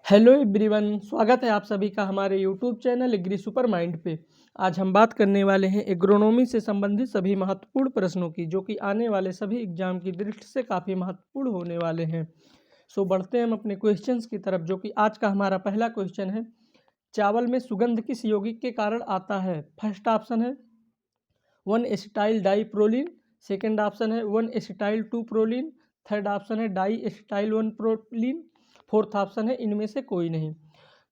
Hello everyone, स्वागत है आप सभी का हमारे YouTube channel Agri Super Mind पे। आज हम बात करने वाले हैं एग्रोनॉमी से संबंधित सभी महत्वपूर्ण प्रश्नों की, जो कि आने वाले सभी एग्जाम की दृष्टि से काफ़ी महत्वपूर्ण होने वाले हैं। सो बढ़ते हैं हम अपने क्वेश्चंस की तरफ, जो कि आज का हमारा पहला क्वेश्चन है। चावल में सुगंध किस यौगिक के कारण आता है? फर्स्ट ऑप्शन है 1 acetyl di proline, second option है 1 एसिटाइल 2 प्रोलिन, थर्ड ऑप्शन है di acetyl 1 proline, fourth option है इनमें से कोई नहीं।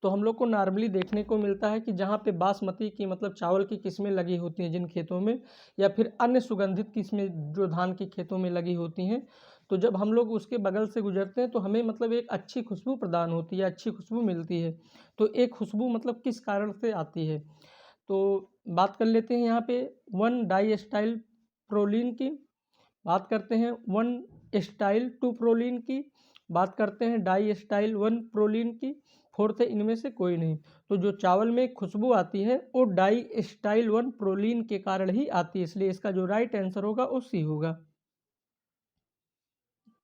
तो हम लोग को नॉर्मली देखने को मिलता है कि जहाँ पे बासमती की मतलब चावल की किस्में लगी होती हैं जिन खेतों में, या फिर अन्य सुगंधित किस्में जो धान की खेतों में लगी होती हैं, तो जब हम लोग उसके बगल से गुजरते हैं तो हमें मतलब एक अच्छी खुशबू प्रदान होती है, अच्छी खुशबू मिलती है। तो एक खुशबू मतलब किस कारण से आती है? तो बात कर लेते हैं यहाँ पे 1 डाई एसिटाइल प्रोलिन की, बात करते हैं 1 एसिटाइल 2 प्रोलिन की, बात करते हैं डाई एसिटाइल 1 प्रोलिन की, फोर्थ है इनमें से कोई नहीं। तो जो चावल में खुशबू आती है वो डाई एसिटाइल 1 प्रोलिन के कारण ही आती है, इसलिए इसका जो राइट आंसर होगा वो सी होगा।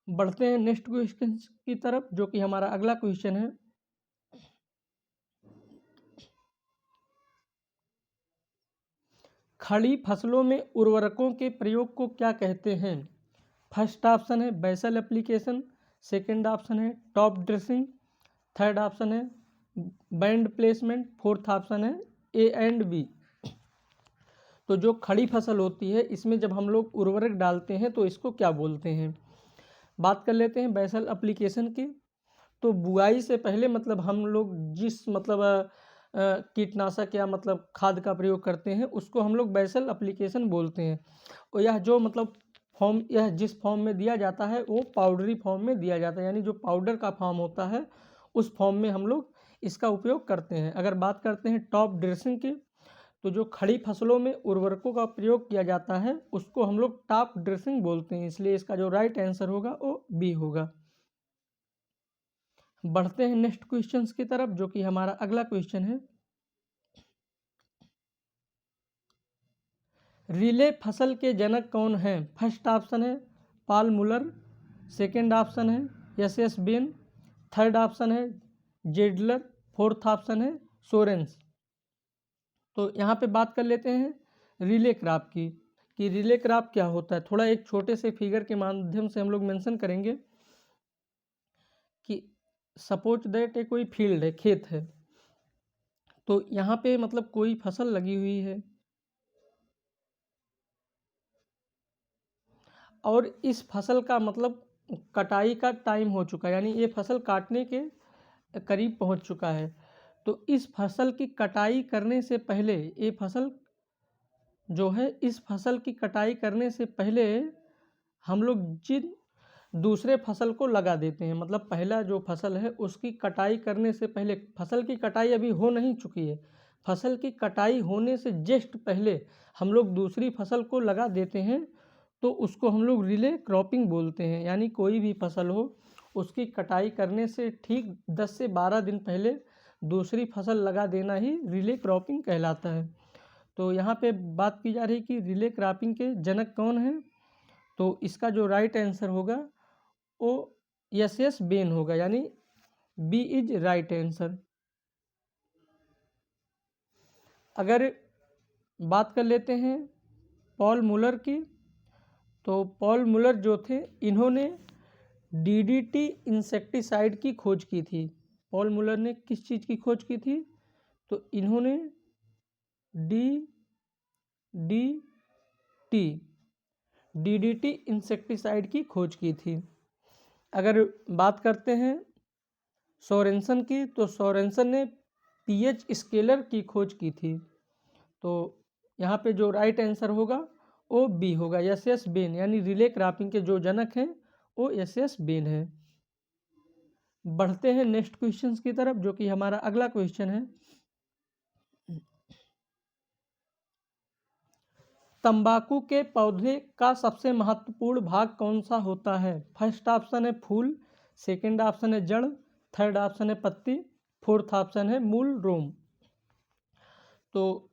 बढ़ते हैं नेक्स्ट क्वेश्चन की तरफ, जो कि हमारा अगला क्वेश्चन है। खड़ी फसलों में उर्वरकों के प्रयोग को क्या कहते हैं? फर्स्ट ऑप्शन है बेसल एप्लीकेशन, सेकंड ऑप्शन है टॉप ड्रेसिंग, थर्ड ऑप्शन है बैंड प्लेसमेंट, फोर्थ ऑप्शन है ए एंड बी। तो जो खड़ी फसल होती है इसमें जब हम लोग उर्वरक डालते हैं तो इसको क्या बोलते हैं? बात कर लेते हैं बेसल एप्लीकेशन की। तो बुआई से पहले मतलब हम लोग जिस मतलब कीटनाशक या मतलब खाद का प्रयोग करते हैं उसको हम लोग बेसल एप्लीकेशन बोलते हैं। और यह जो मतलब फॉर्म, यह जिस फॉर्म में दिया जाता है वो पाउडरी फॉर्म में दिया जाता है, यानी जो पाउडर का फॉर्म होता है उस फॉर्म में हम लोग इसका उपयोग करते हैं। अगर बात करते हैं टॉप ड्रेसिंग की, तो जो खड़ी फसलों में उर्वरकों का प्रयोग किया जाता है उसको हम लोग टॉप ड्रेसिंग बोलते हैं, इसलिए इसका जो राइट आंसर होगा वो बी होगा। बढ़ते हैं नेक्स्ट क्वेश्चंस की तरफ, जो कि हमारा अगला क्वेश्चन है। रिले फसल के जनक कौन हैं? फर्स्ट ऑप्शन है पॉल मुलर, सेकंड ऑप्शन है S S Ben, third option है जेडलर, फोर्थ ऑप्शन है सोरेंस। तो यहाँ पे बात कर लेते हैं रिले क्रॉप की, कि रिले क्रॉप क्या होता है। थोड़ा एक छोटे से फिगर के माध्यम से हम लोग मेंशन करेंगे कि सपोज दैट कोई फील्ड है, खेत है, तो यहाँ पे मतलब कोई फसल लगी हुई है और इस फसल का मतलब कटाई का टाइम हो चुका है, यानी ये फसल काटने के करीब पहुंच चुका है। तो इस फसल की कटाई करने से पहले, ये फसल जो है इस फसल की कटाई करने से पहले हम लोग जिन दूसरे फसल को लगा देते हैं, मतलब पहला जो फसल है उसकी कटाई करने से पहले, फसल की कटाई अभी हो नहीं चुकी है, फसल की कटाई होने से जस्ट पहले हम लोग दूसरी फसल को लगा देते हैं, तो उसको हम लोग रिले क्रॉपिंग बोलते हैं। यानी कोई भी फसल हो उसकी कटाई करने से ठीक 10 से 12 दिन पहले दूसरी फसल लगा देना ही रिले क्रॉपिंग कहलाता है। तो यहाँ पे बात की जा रही कि रिले क्रॉपिंग के जनक कौन हैं, तो इसका जो राइट आंसर होगा वो एस एस बेन होगा, यानी बी इज राइट आंसर। अगर बात कर लेते हैं पॉल मुलर की, तो पॉल मुलर जो थे इन्होंने डीडीटी इंसेक्टिसाइड की खोज की थी। पॉल मुलर ने किस चीज़ की खोज की थी? तो इन्होंने D D T DDT insecticide की खोज की थी। अगर बात करते हैं सोरेंसन की, तो सोरेंसन ने पीएच स्केलर की खोज की थी। तो यहाँ पे जो राइट आंसर होगा वो बी होगा, एस एस बेन, यानी रिले क्रॉपिंग के जो जनक हैं वो एस एस बेन है। बढ़ते हैं नेक्स्ट क्वेश्चन की तरफ, जो कि हमारा अगला क्वेश्चन है। तंबाकू के पौधे का सबसे महत्वपूर्ण भाग कौन सा होता है? फर्स्ट ऑप्शन है फूल, सेकंड ऑप्शन है जड़, थर्ड ऑप्शन है पत्ती, फोर्थ ऑप्शन है मूल रोम। तो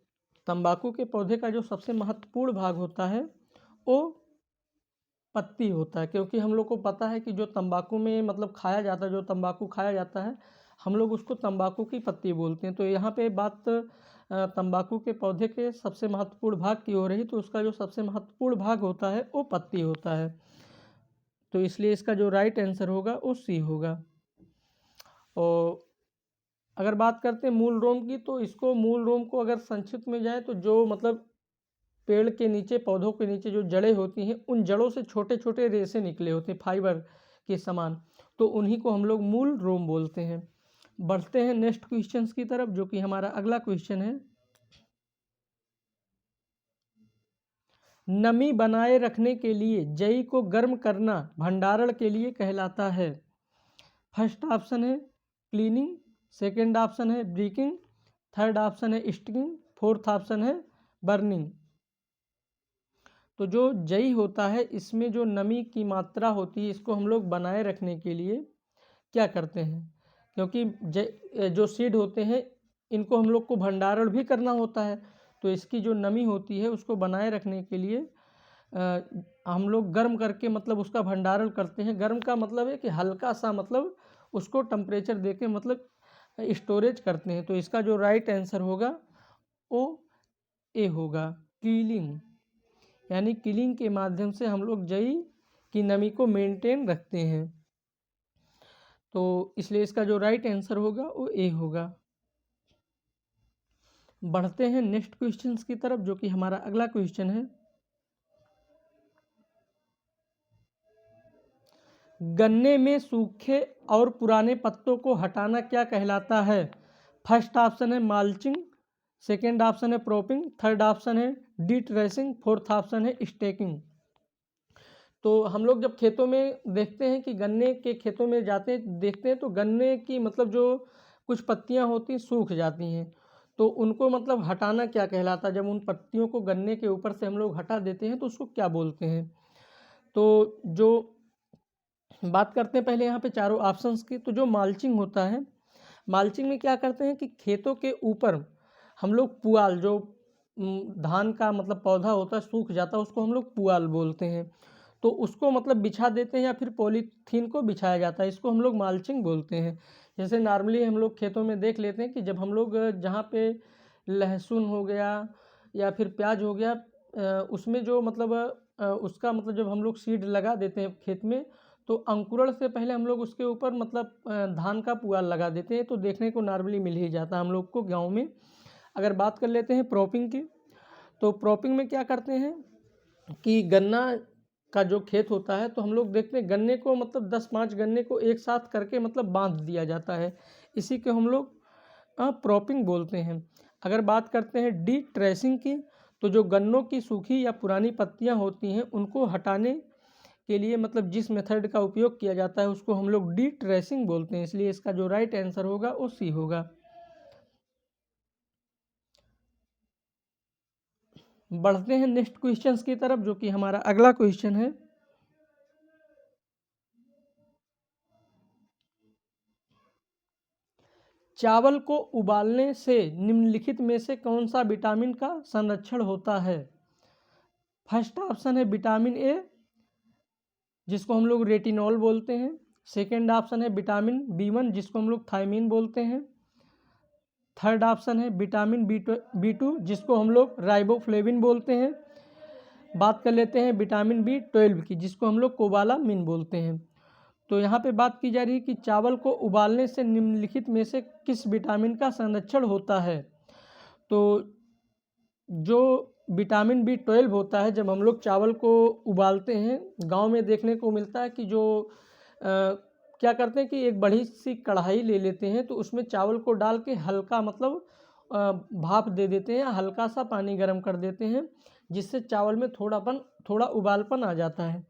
तंबाकू के पौधे का जो सबसे महत्वपूर्ण भाग होता है वो पत्ती होता है, क्योंकि हम लोग को पता है कि जो तंबाकू में मतलब खाया जाता है, जो तंबाकू खाया जाता है हम लोग उसको तंबाकू की पत्ती बोलते हैं। तो यहाँ पे बात तंबाकू के पौधे के सबसे महत्वपूर्ण भाग की हो रही, तो उसका जो सबसे महत्वपूर्ण भाग होता है वो पत्ती होता है। तो इसलिए इसका जो राइट आंसर होगा वो सी होगा। और अगर बात करते हैं मूल रोम की, तो इसको मूल रोम को अगर संक्षिप्त में जाए तो जो मतलब पेड़ के नीचे, पौधों के नीचे जो जड़ें होती हैं, उन जड़ों से छोटे छोटे रेशे निकले होते हैं फाइबर के समान, तो उन्हीं को हम लोग मूल रोम बोलते हैं। बढ़ते हैं नेक्स्ट क्वेश्चन की तरफ, जो कि हमारा अगला क्वेश्चन है। नमी बनाए रखने के लिए जई को गर्म करना भंडारण के लिए कहलाता है। फर्स्ट ऑप्शन है क्लीनिंग, सेकंड ऑप्शन है ब्रेकिंग, थर्ड ऑप्शन है स्टिकिंग, फोर्थ ऑप्शन है बर्निंग। तो जो जई होता है, इसमें जो नमी की मात्रा होती है, इसको हम लोग बनाए रखने के लिए क्या करते हैं, क्योंकि जो सीड होते हैं इनको हम लोग को भंडारण भी करना होता है, तो इसकी जो नमी होती है उसको बनाए रखने के लिए हम लोग गर्म करके मतलब उसका भंडारण करते हैं। गर्म का मतलब है कि हल्का सा मतलब उसको टेम्परेचर देके मतलब स्टोरेज करते हैं। तो इसका जो राइट आंसर होगा वो ए होगा, कीलिंग। यानी कीलिंग के माध्यम से हम लोग जई की नमी को मेंटेन रखते हैं। तो इसलिए इसका जो राइट आंसर होगा वो ए होगा। बढ़ते हैं नेक्स्ट क्वेश्चन की तरफ, जो कि हमारा अगला क्वेश्चन है। गन्ने में सूखे और पुराने पत्तों को हटाना क्या कहलाता है? फर्स्ट ऑप्शन है माल्चिंग, सेकेंड ऑप्शन है प्रोपिंग, थर्ड ऑप्शन है डिट्रेसिंग, फोर्थ ऑप्शन है स्टेकिंग। तो हम लोग जब खेतों में देखते हैं कि गन्ने के खेतों में जाते हैं, देखते हैं तो गन्ने की मतलब जो कुछ पत्तियां होती सूख जाती हैं, तो उनको मतलब हटाना क्या कहलाता है? जब उन पत्तियों को गन्ने के ऊपर से हम लोग हटा देते हैं तो उसको क्या बोलते हैं? तो जो बात करते हैं पहले यहाँ पे चारों ऑप्शंस की, तो जो माल्चिंग होता है, माल्चिंग में क्या करते हैं कि खेतों के ऊपर हम लोग पुआल, जो धान का मतलब पौधा होता है सूख जाता है, उसको हम लोग पुआल बोलते हैं, तो उसको मतलब बिछा देते हैं या फिर पॉलीथीन को बिछाया जाता है, इसको हम लोग माल्चिंग बोलते हैं। जैसे नॉर्मली हम लोग खेतों में देख लेते हैं कि जब हम लोग जहाँ पे लहसुन हो गया या फिर प्याज हो गया, उसमें जो मतलब उसका मतलब जब हम लोग सीड लगा देते हैं खेत में, तो अंकुरण से पहले हम लोग उसके ऊपर मतलब धान का पुआल लगा देते हैं, तो देखने को नॉर्मली मिल ही जाता है हम लोग को गाँव में। अगर बात कर लेते हैं प्रोपिंग की, तो प्रोपिंग में क्या करते हैं कि गन्ना का जो खेत होता है, तो हम लोग देखते हैं गन्ने को मतलब 10-5 गन्ने को एक साथ करके मतलब बांध दिया जाता है, इसी को हम लोग प्रोपिंग बोलते हैं। अगर बात करते हैं डी ट्रेसिंग की, तो जो गन्नों की सूखी या पुरानी पत्तियां होती हैं उनको हटाने के लिए मतलब जिस मेथड का उपयोग किया जाता है उसको हम लोग डी ट्रेसिंग बोलते हैं, इसलिए इसका जो राइट आंसर होगा वो सी होगा। बढ़ते हैं नेक्स्ट क्वेश्चन की तरफ, जो कि हमारा अगला क्वेश्चन है। चावल को उबालने से निम्नलिखित में से कौन सा विटामिन का संरक्षण होता है? फर्स्ट ऑप्शन है विटामिन ए, जिसको हम लोग रेटिनॉल बोलते हैं। सेकेंड ऑप्शन है विटामिन B1, जिसको हम लोग थायमीन बोलते हैं। थर्ड ऑप्शन है विटामिन B2, जिसको हम लोग राइबोफ्लेविन बोलते हैं। बात कर लेते हैं विटामिन B12 की, जिसको हम लोग कोबालामिन बोलते हैं। तो यहाँ पे बात की जा रही है कि चावल को उबालने से निम्नलिखित में से किस विटामिन का संरक्षण होता है? तो जो विटामिन B12 होता है, जब हम लोग चावल को उबालते हैं, गांव में देखने को मिलता है कि जो क्या करते हैं कि एक बड़ी सी कढ़ाई ले लेते हैं, तो उसमें चावल को डाल के हल्का मतलब भाप दे देते हैं, हल्का सा पानी गर्म कर देते हैं, जिससे चावल में थोड़ा उबालपन आ जाता है।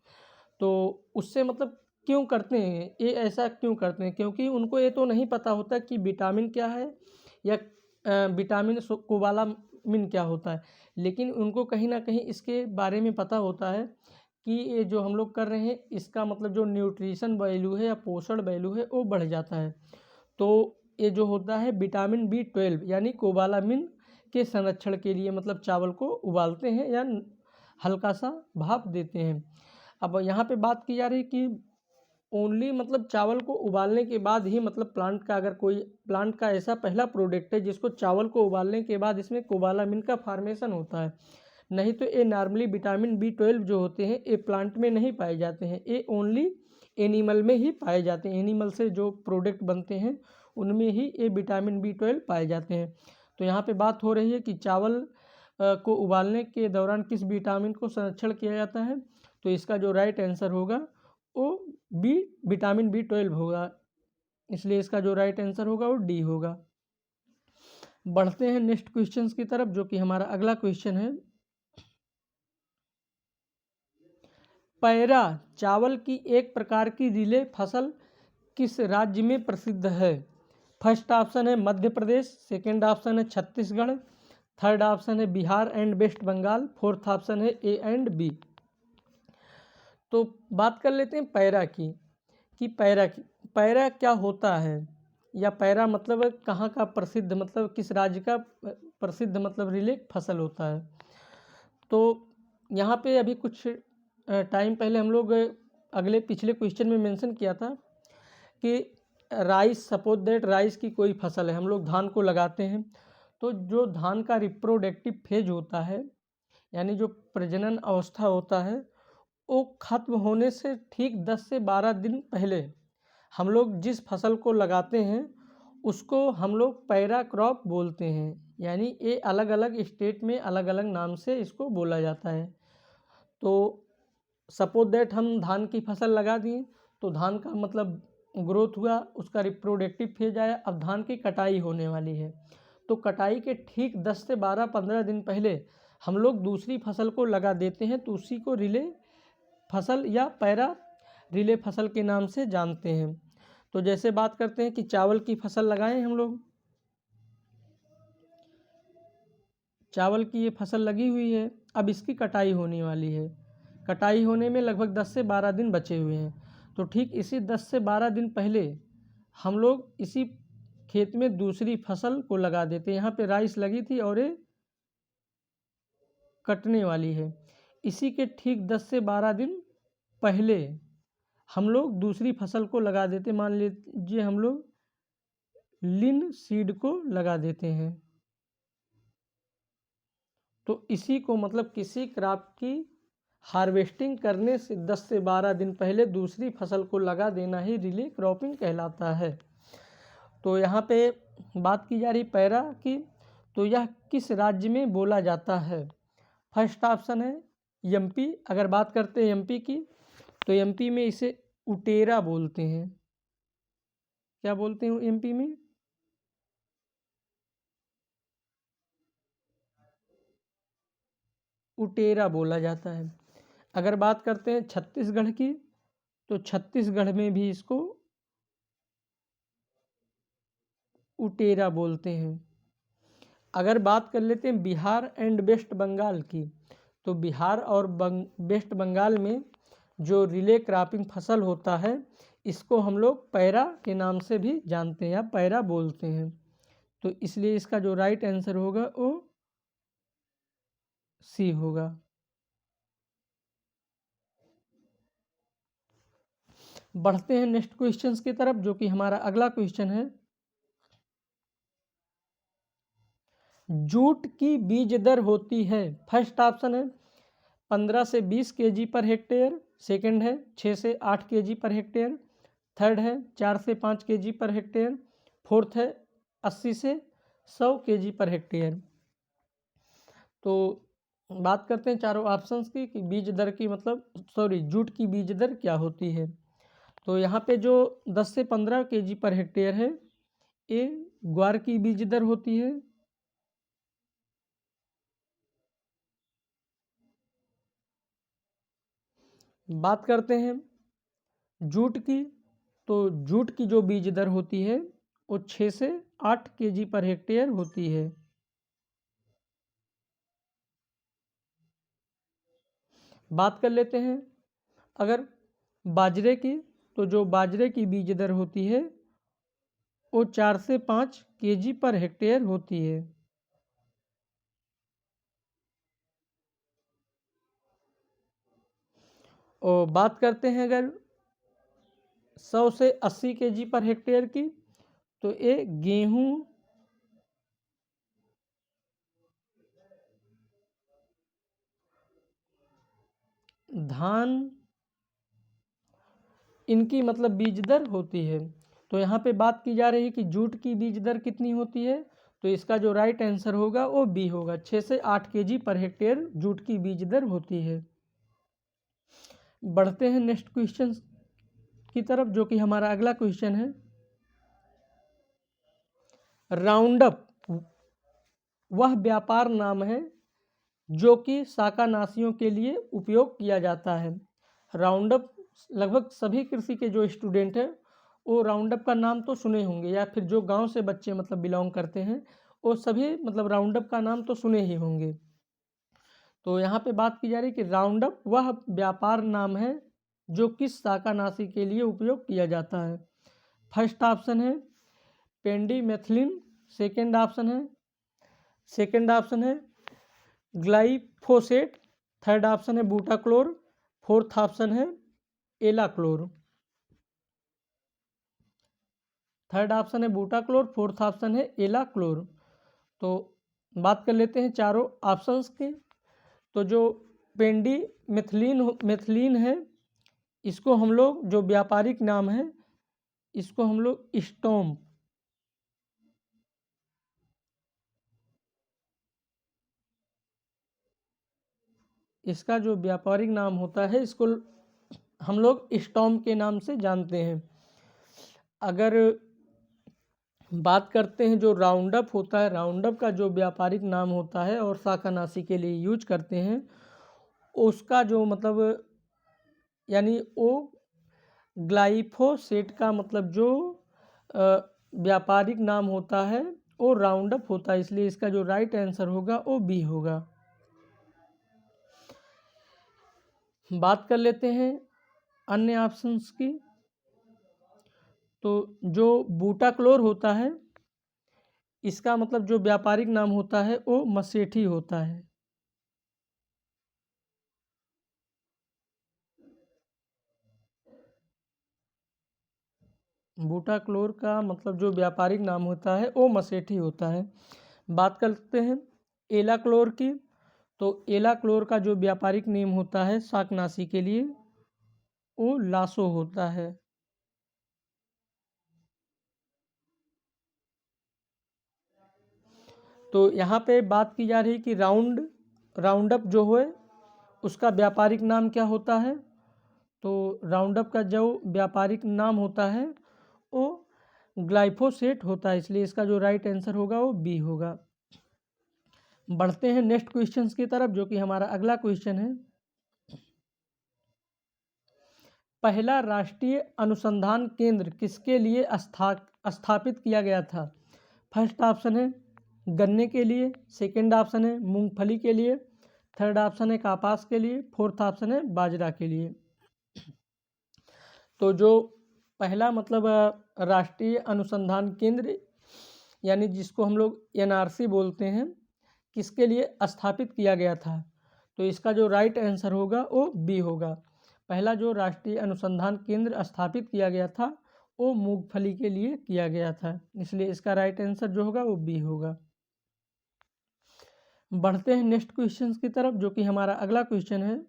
तो उससे मतलब क्यों करते हैं ये, ऐसा क्यों करते हैं? क्योंकि उनको ये तो नहीं पता होता कि विटामिन क्या है या विटामिन कोबालामिन क्या होता है, लेकिन उनको कहीं ना कहीं इसके बारे में पता होता है कि ये जो हम लोग कर रहे हैं इसका मतलब जो न्यूट्रिशन वैल्यू है या पोषण वैल्यू है वो बढ़ जाता है। तो ये जो होता है विटामिन B12 यानी कोबालामिन के संरक्षण के लिए मतलब चावल को उबालते हैं या हल्का सा भाप देते हैं। अब यहाँ पे बात की जा रही कि ओनली मतलब चावल को उबालने के बाद ही, मतलब प्लांट का, अगर कोई प्लांट का ऐसा पहला प्रोडक्ट है जिसको चावल को उबालने के बाद इसमें कोबालामिन का फार्मेशन होता है। नहीं तो ये नॉर्मली विटामिन B12 जो होते हैं ये प्लांट में नहीं पाए जाते हैं, ये ओनली एनिमल में ही पाए जाते हैं। एनिमल से जो प्रोडक्ट बनते हैं उनमें ही ये विटामिन B12 पाए जाते हैं। तो यहाँ पे बात हो रही है कि चावल को उबालने के दौरान किस विटामिन को संरक्षण किया जाता है। तो इसका जो राइट आंसर होगा वो विटामिन B12 होगा, इसलिए इसका जो राइट आंसर होगा वो डी होगा। बढ़ते हैं नेक्स्ट क्वेश्चन की तरफ, जो कि हमारा अगला क्वेश्चन है। पैरा चावल की एक प्रकार की रिले फसल किस राज्य में प्रसिद्ध है। फर्स्ट ऑप्शन है मध्य प्रदेश, सेकंड ऑप्शन है छत्तीसगढ़, थर्ड ऑप्शन है Bihar and West Bengal, fourth option है ए एंड बी। तो बात कर लेते हैं पैरा की, कि पैरा क्या होता है, या पैरा मतलब कहाँ का प्रसिद्ध, मतलब किस राज्य का प्रसिद्ध मतलब रिले फसल होता है। तो यहाँ पे अभी कुछ टाइम पहले हम लोग पिछले क्वेश्चन में मेंशन किया था कि राइस, सपोज दैट राइस की कोई फसल है, हम लोग धान को लगाते हैं, तो जो धान का रिप्रोडक्टिव फेज होता है, यानी जो प्रजनन अवस्था होता है, वो खत्म होने से ठीक 10 से 12 दिन पहले हम लोग जिस फसल को लगाते हैं उसको हम लोग पैरा क्रॉप बोलते हैं। यानी ये अलग अलग स्टेट में अलग अलग नाम से इसको बोला जाता है। तो सपोज दैट हम धान की फसल लगा दिए, तो धान का मतलब ग्रोथ हुआ, उसका रिप्रोडक्टिव फेज आया, अब धान की कटाई होने वाली है। तो कटाई के ठीक 10 से 12-15 दिन पहले हम लोग दूसरी फसल को लगा देते हैं, तो उसी को रिले फसल या पैरा रिले फसल के नाम से जानते हैं। तो जैसे बात करते हैं कि चावल की फसल लगाएं हम लोग, चावल की ये फसल लगी हुई है, अब इसकी कटाई होने वाली है, कटाई होने में लगभग 10 से 12 दिन बचे हुए हैं। तो ठीक इसी 10 से 12 दिन पहले हम लोग इसी खेत में दूसरी फसल को लगा देते हैं। यहाँ पे राइस लगी थी और ये कटने वाली है, इसी के ठीक 10 से 12 दिन पहले हम लोग दूसरी फसल को लगा देते। मान लीजिए हम लोग लिन सीड को लगा देते हैं। तो इसी को मतलब किसी क्रॉप की हार्वेस्टिंग करने से 10 से 12 दिन पहले दूसरी फसल को लगा देना ही रिले क्रॉपिंग कहलाता है। तो यहाँ पे बात की जा रही पैरा की, तो यह किस राज्य में बोला जाता है। फर्स्ट ऑप्शन है एमपी। अगर बात करते हैं एमपी की, तो एमपी में इसे उटेरा बोलते हैं। क्या बोलते हैं एमपी में? उटेरा बोला जाता है। अगर बात करते हैं छत्तीसगढ़ की, तो छत्तीसगढ़ में भी इसको उटेरा बोलते हैं। अगर बात कर लेते हैं बिहार एंड वेस्ट बंगाल की, तो बिहार और वेस्ट बंगाल में जो रिले क्रॉपिंग फसल होता है, इसको हम लोग पैरा के नाम से भी जानते हैं या पैरा बोलते हैं। तो इसलिए इसका जो राइट आंसर होगा वो सी होगा। बढ़ते हैं नेक्स्ट क्वेश्चंस की तरफ, जो कि हमारा अगला क्वेश्चन है। जूट की बीज दर होती है। फर्स्ट ऑप्शन है 15 से 20 केजी पर हेक्टेयर, सेकंड है 6 से 8 केजी पर हेक्टेयर, थर्ड है 4 से 5 केजी पर हेक्टेयर, फोर्थ है 80 से 100 केजी पर हेक्टेयर। तो बात करते हैं चारों ऑप्शंस की कि बीज दर की मतलब जूट की बीज दर क्या होती है। तो यहाँ पे जो 10 से 15 केजी पर हेक्टेयर है, ये ग्वार की बीज दर होती है। बात करते हैं जूट की, तो जूट की जो बीज दर होती है वो 6 से 8 केजी पर हेक्टेयर होती है। बात कर लेते हैं अगर बाजरे की, तो जो बाजरे की बीज दर होती है वो 4 से 5 केजी पर हेक्टेयर होती है। और बात करते हैं अगर 100 से 80 केजी पर हेक्टेयर की, तो ए गेहूं, धान, इनकी मतलब बीज दर होती है। तो यहाँ पे बात की जा रही है कि जूट की बीज दर कितनी होती है, तो इसका जो राइट आंसर होगा वो बी होगा, 6 से 8 केजी पर हेक्टेयर जूट की बीज दर होती है। बढ़ते हैं नेक्स्ट क्वेश्चन की तरफ, जो कि हमारा अगला क्वेश्चन है। राउंडअप वह व्यापार नाम है जो कि शाकानाशियों के लिए उपयोग किया जाता है। राउंडअप लगभग सभी कृषि के जो स्टूडेंट हैं वो राउंडअप का नाम तो सुने होंगे, या फिर जो गांव से बच्चे मतलब बिलोंग करते हैं वो सभी मतलब राउंडअप का नाम तो सुने ही होंगे। तो यहाँ पे बात की जा रही है कि राउंडअप वह व्यापार नाम है जो किस शाकानाशी के लिए उपयोग किया जाता है। फर्स्ट ऑप्शन है पेंडीमेथिलिन, सेकेंड ऑप्शन है ग्लाइफोसेट, थर्ड ऑप्शन है बूटाक्लोर, फोर्थ ऑप्शन है एलाक्लोर। थर्ड ऑप्शन है बूटाक्लोर, फोर्थ ऑप्शन है एलाक्लोर। तो बात कर लेते हैं चारों ऑप्शंस की। तो जो मेथिलीन है, इसको हम लोग जो व्यापारिक नाम है इसको हम लोग स्टॉम्प, इसका जो व्यापारिक नाम होता है इसको हम लोग स्टॉम्प के नाम से जानते हैं। अगर बात करते हैं जो राउंडअप होता है, राउंडअप का जो व्यापारिक नाम होता है और शाकानाशी के लिए यूज करते हैं, उसका जो मतलब यानी वो ग्लाइफोसेट का मतलब जो व्यापारिक नाम होता है वो राउंडअप होता है, इसलिए इसका जो राइट आंसर होगा वो बी होगा। बात कर लेते हैं अन्य ऑप्शंस की। तो जो बूटाक्लोर होता है इसका मतलब जो व्यापारिक नाम होता है वो मसेठी होता है। बूटाक्लोर का मतलब जो व्यापारिक नाम होता है वो मसेठी होता है। बात करते हैं एलाक्लोर की। तो एलाक्लोर का जो व्यापारिक नेम होता है शाकनाशी के लिए वो लासो होता है। तो यहाँ पे बात की जा रही कि राउंडअप जो है उसका व्यापारिक नाम क्या होता है। तो राउंडअप का जो व्यापारिक नाम होता है वो ग्लाइफोसेट होता है, इसलिए इसका जो राइट आंसर होगा वो बी होगा। बढ़ते हैं नेक्स्ट क्वेश्चन की तरफ, जो कि हमारा अगला क्वेश्चन है। पहला राष्ट्रीय अनुसंधान केंद्र किसके लिए स्थापित किया गया था। फर्स्ट ऑप्शन है गन्ने के लिए, सेकंड ऑप्शन है मूंगफली के लिए, थर्ड ऑप्शन है कपास के लिए, फोर्थ ऑप्शन है बाजरा के लिए। तो जो पहला मतलब राष्ट्रीय अनुसंधान केंद्र यानी जिसको हम लोग एनआरसी बोलते हैं, किसके लिए स्थापित किया गया था, तो इसका जो राइट आंसर होगा वो बी होगा। पहला जो राष्ट्रीय अनुसंधान केंद्र स्थापित किया गया था वो मूंगफली के लिए किया गया था, इसलिए इसका राइट आंसर जो होगा वो बी होगा। बढ़ते हैं नेक्स्ट क्वेश्चन की तरफ, जो कि हमारा अगला क्वेश्चन है।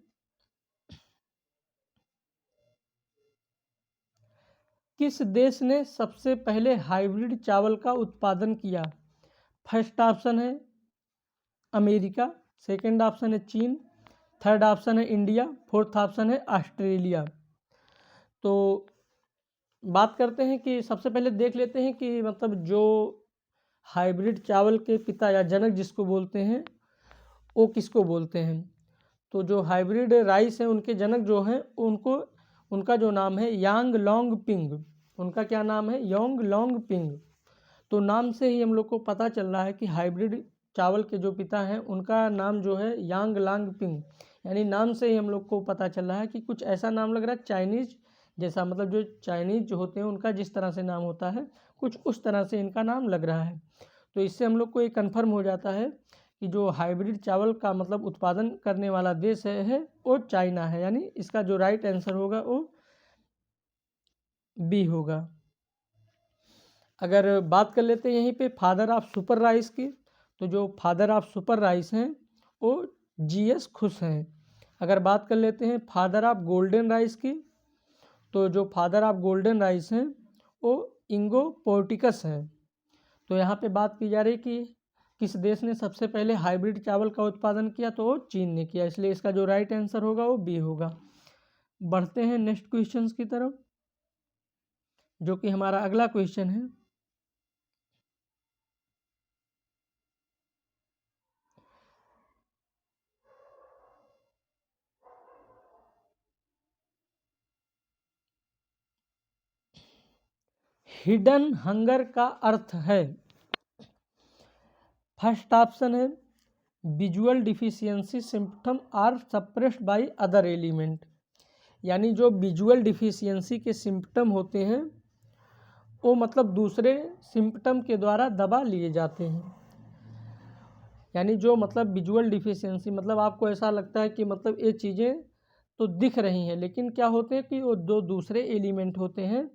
किस देश ने सबसे पहले हाइब्रिड चावल का उत्पादन किया। फर्स्ट ऑप्शन है अमेरिका, सेकंड ऑप्शन है चीन, थर्ड ऑप्शन है इंडिया, फोर्थ ऑप्शन है ऑस्ट्रेलिया। तो बात करते हैं कि सबसे पहले देख लेते हैं कि मतलब जो हाइब्रिड चावल के पिता या जनक जिसको बोलते हैं वो किसको बोलते हैं। तो जो हाइब्रिड राइस है उनके जनक जो हैं उनका जो नाम है यांग लोंग पिंग। उनका क्या नाम है, योंग लोंग पिंग। तो नाम से ही हम लोग को पता चल रहा है कि हाइब्रिड चावल के जो पिता हैं उनका नाम जो है यांग लांग पिंग, यानी नाम से ही हम लोग को पता चल रहा है कि कुछ ऐसा नाम लग रहा है चाइनीज जैसा, मतलब जो चाइनीज जो होते हैं उनका जिस तरह से नाम होता है कुछ उस तरह से इनका नाम लग रहा है। तो इससे हम लोग को ये कन्फर्म हो जाता है कि जो हाइब्रिड चावल का मतलब उत्पादन करने वाला देश है वो चाइना है, यानी इसका जो राइट आंसर होगा वो बी होगा। अगर बात कर लेते हैं यहीं पे फादर ऑफ सुपर राइस की, तो जो फादर ऑफ सुपर राइस हैं वो जीएस खुश हैं। अगर बात कर लेते हैं फादर ऑफ गोल्डन राइस की, तो जो फादर ऑफ गोल्डन राइस हैं वो इंगो पोर्टिकस हैं। तो यहाँ पे बात की जा रही कि किस देश ने सबसे पहले हाइब्रिड चावल का उत्पादन किया, तो वो चीन ने किया, इसलिए इसका जो राइट आंसर होगा वो बी होगा। बढ़ते हैं नेक्स्ट क्वेश्चंस की तरफ, जो कि हमारा अगला क्वेश्चन है। हिडन हंगर का अर्थ है, फर्स्ट ऑप्शन है visual deficiency symptom are suppressed by other element, यानी जो विजुअल डिफिशियंसी के सिम्पटम होते हैं वो मतलब दूसरे सिम्पटम के द्वारा दबा लिए जाते हैं। यानी जो मतलब विजुअल डिफिशियंसी मतलब आपको ऐसा लगता है कि मतलब ये चीज़ें तो दिख रही हैं, लेकिन क्या होते हैं कि वो दो दूसरे एलिमेंट होते हैं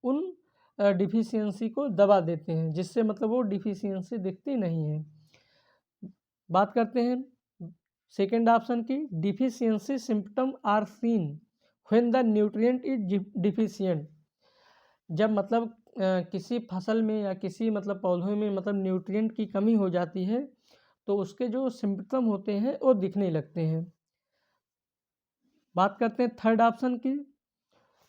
उन डिफिशियंसी को दबा देते हैं, जिससे मतलब वो डिफिशियंसी दिखती नहीं है। बात करते हैं सेकेंड ऑप्शन की, deficiency symptom are seen when the nutrient is deficient. जब मतलब किसी फसल में या किसी मतलब पौधों में मतलब न्यूट्रिएंट की कमी हो जाती है तो उसके जो सिम्पटम होते हैं वो दिखने लगते हैं। बात करते हैं थर्ड ऑप्शन की,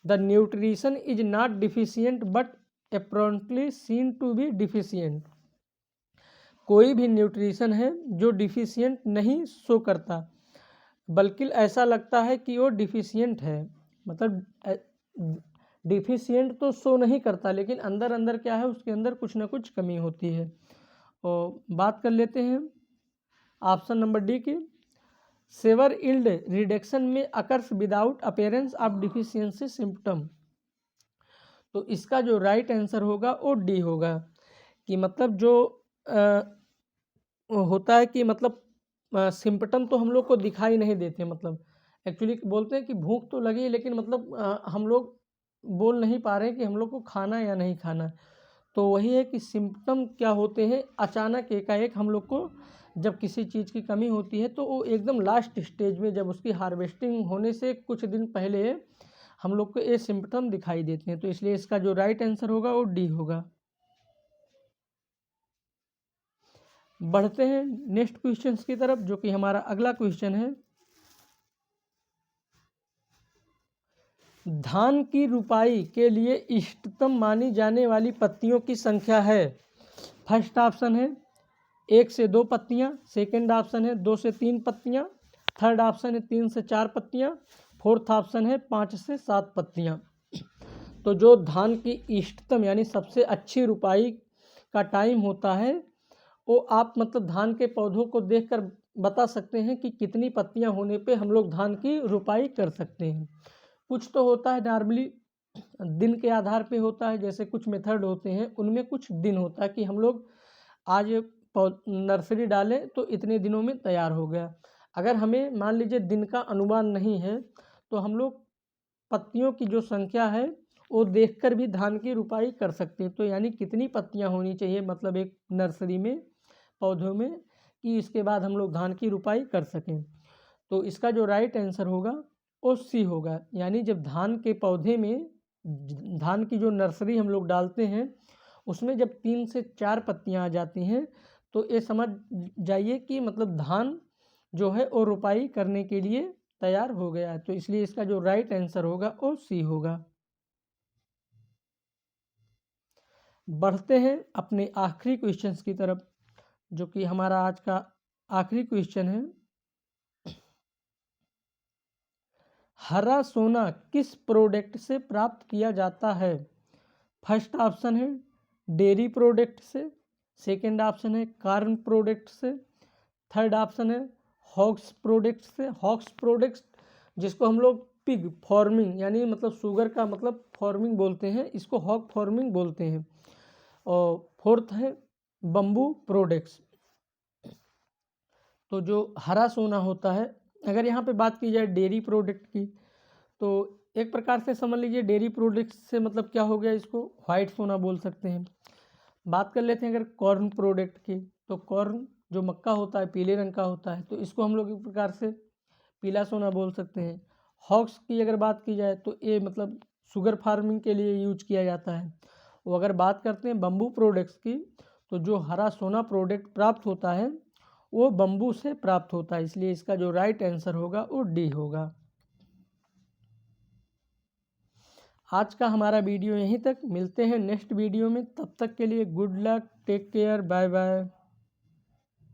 the nutrition is not deficient but apparently seen to be deficient. कोई भी न्यूट्रिशन है जो डिफिशियंट नहीं शो करता, बल्कि ऐसा लगता है कि वो डिफिशियंट है, मतलब डिफिशियंट तो शो नहीं करता लेकिन अंदर अंदर क्या है उसके अंदर कुछ ना कुछ कमी होती है। और बात कर लेते हैं ऑप्शन नंबर डी की, सेवर इल्ड रिडक्शन में occurs without appearance of deficiency symptom. तो इसका जो राइट आंसर होगा वो डी होगा, कि मतलब जो होता है कि मतलब सिम्पटम तो हम लोग को दिखाई नहीं देते, मतलब एक्चुअली बोलते हैं कि भूख तो लगी लेकिन मतलब हम लोग बोल नहीं पा रहे हैं कि हम लोग को खाना या नहीं खाना। तो वही है कि सिम्पटम क्या होते हैं, अचानक एकाएक हम लोग को जब किसी चीज़ की कमी होती है तो वो एकदम लास्ट स्टेज में जब उसकी हार्वेस्टिंग होने से कुछ दिन पहले हम लोग को ये सिम्पटम दिखाई देते हैं। तो इसलिए इसका जो राइट आंसर होगा वो डी होगा। बढ़ते हैं नेक्स्ट क्वेश्चन की तरफ, जो कि हमारा अगला क्वेश्चन है, धान की रुपाई के लिए इष्टतम मानी जाने वाली पत्तियों की संख्या है। फर्स्ट ऑप्शन है 1 से 2 पत्तियाँ, सेकेंड ऑप्शन है 2 से 3 पत्तियाँ, थर्ड ऑप्शन है 3 से 4 पत्तियाँ, फोर्थ ऑप्शन है 5 से 7 पत्तियाँ। तो जो धान की इष्टतम यानी सबसे अच्छी रुपाई का टाइम होता है वो आप मतलब धान के पौधों को देखकर बता सकते हैं कि कितनी पत्तियां होने पे हम लोग धान की रुपाई कर सकते हैं। कुछ तो होता है नॉर्मली दिन के आधार पे होता है, जैसे कुछ मेथड होते हैं उनमें कुछ दिन होता है कि हम लोग आज नर्सरी डालें तो इतने दिनों में तैयार हो गया। अगर हमें मान लीजिए दिन का अनुमान नहीं है तो हम लोग पत्तियों की जो संख्या है वो देखकर भी धान की रुपाई कर सकते हैं। तो यानी कितनी पत्तियां होनी चाहिए मतलब एक नर्सरी में पौधों में कि इसके बाद हम लोग धान की रुपाई कर सकें। तो इसका जो राइट आंसर होगा वो सी होगा, यानी जब धान के पौधे में धान की जो नर्सरी हम लोग डालते हैं उसमें जब 3 से 4 पत्तियां आ जाती हैं तो ये समझ जाइए कि मतलब धान जो है वो रुपाई करने के लिए तैयार हो गया है। तो इसलिए इसका जो राइट आंसर होगा वो सी होगा। बढ़ते हैं अपने आखिरी क्वेश्चंस की तरफ, जो कि हमारा आज का आखिरी क्वेश्चन है, हरा सोना किस प्रोडक्ट से प्राप्त किया जाता है। फर्स्ट ऑप्शन है डेयरी प्रोडक्ट से, सेकंड ऑप्शन है कार्न प्रोडक्ट से, थर्ड ऑप्शन है हॉग्स प्रोडक्ट से, हॉग्स प्रोडक्ट्स जिसको हम लोग पिग फार्मिंग यानी मतलब शुगर का मतलब फार्मिंग बोलते हैं, इसको हॉग फार्मिंग बोलते हैं, और फोर्थ है बम्बू प्रोडक्ट्स। तो जो हरा सोना होता है, अगर यहाँ पे बात की जाए डेयरी प्रोडक्ट की, तो एक प्रकार से समझ लीजिए डेयरी प्रोडक्ट्स से मतलब क्या हो गया, इसको वाइट सोना बोल सकते हैं। बात कर लेते हैं अगर कॉर्न प्रोडक्ट की, तो कॉर्न जो मक्का होता है पीले रंग का होता है, तो इसको हम लोग एक प्रकार से पीला सोना बोल सकते हैं। हॉक्स की अगर बात की जाए तो ये मतलब शुगर फार्मिंग के लिए यूज किया जाता है। वो अगर बात करते हैं बम्बू प्रोडक्ट्स की, तो जो हरा सोना प्रोडक्ट प्राप्त होता है वो बम्बू से प्राप्त होता है, इसलिए इसका जो राइट आंसर होगा वो डी होगा। आज का हमारा वीडियो यहीं तक, मिलते हैं नेक्स्ट वीडियो में, तब तक के लिए good luck, take care, bye bye.